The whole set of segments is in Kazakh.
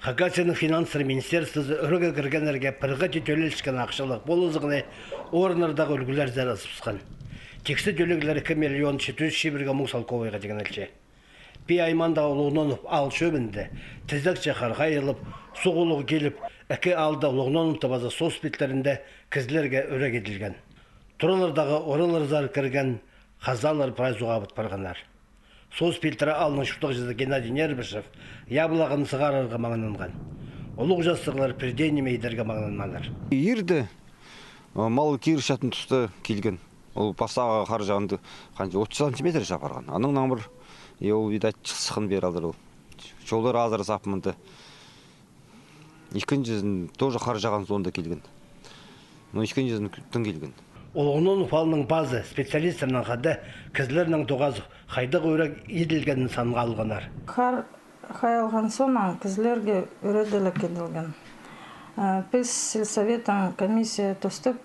Хакасияның финанстар министерствосы өрігі кіргенерге пірға төлелішкен ақшылық болызығыны орынырдағы үлгілер зәр асыпсқан. Тексті төлегілер 2 миллион 700 мың салковайға деген әлче. Пей аймандағы ұлығынонып ал шөбінді, тіздікше қарға еліп, соғылығы келіп, әке алда ұлығынонып табазы соспеттерінде кізлерге өрек еділген. Тұралардағы орылар зар кірген қазалар прайзуға бұт барғанар. Соспеттері алының шұқтық жазы Геннадий Нербішев яблағын сығарырға маңынанған. Олық жастығылар пердені мейдерге маңынанманар. Ерді мал кирішатын тұсты келген. Ол пастаға қар жағынды 30 сантиметр шапарған. Аныңнан бір ол видать сықын бер алдыр ол. Жолдар азыр сапымынды. Екіншізін тоже қар жағын сонда келген. Екіншізін түн келген. Олғынын ұпалының базы специалистерінің қады кізлерінің тоғазы қайдық өрек еділгенін санға алғанар. Қар қайылған сонан кізлерге өреділік еділген. Біз сельсоветің комиссия түстіп,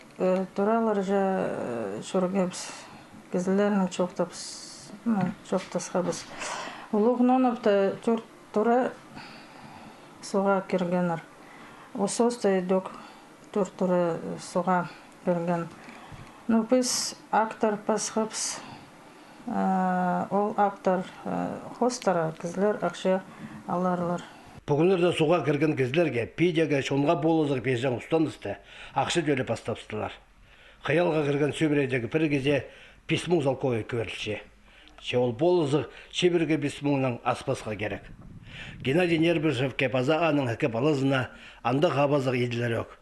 тұралар жа шұргебіз. Кізлерінің чоқтасқабыз. Олғынын ұпты тұры суға кергенір. Осы остай дөк тұры суға кірген. Біз актор пасқапс, ол актор хостара кізлер ақша аларлар. Бүгінлерді суға кірген кізлерге пейдеге шонға болызық бейжан ұстанысты ақша төлі бастапсылар. Қиялға кірген сөбірейдегі бір кезе 5 мың залковай көрілше. Ол болызық шебірге 5 мыңнан аспасқа керек. Геннадий Нербішевке базағаның әке балызына анда қабазық еділер өк.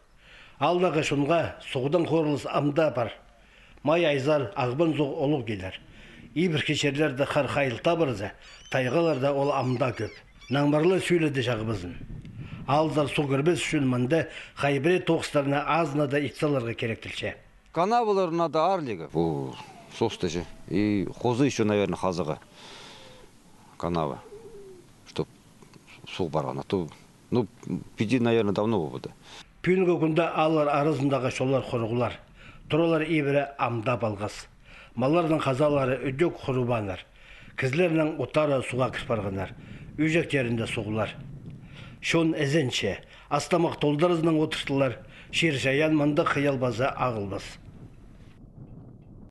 Алдағы шонға суғыдан қорылыс амда бар. Май айзар ағбын зоқ олық келер. Ибір кешерлерді қар қайылта барызы, тайғаларда ол амда көп. Наңбарлы сөйледі жағыбызын. Алдар су кірбіз үшін мұнды қайбіре тоқыстарына азына да итсаларға керектілше. Канаваларына да арлигі. Бұл состы же. И қозы еще, наверное, қазығы. Канава. Чтоб су барғана. Ну, пиди, наверное, давно болды. Пүйінгі күнді алар арызындағы шолар құрғылар. Тұралар ебірі амда балғас. Малардың қазалары үдек құрубанар. Кізлерінің ұтары суға кірпарғанар. Үйжектерінде суғылар. Шон әзенше, астамақ толдарызының отырсылар. Шершаян маңды қиялбазы ағылбас.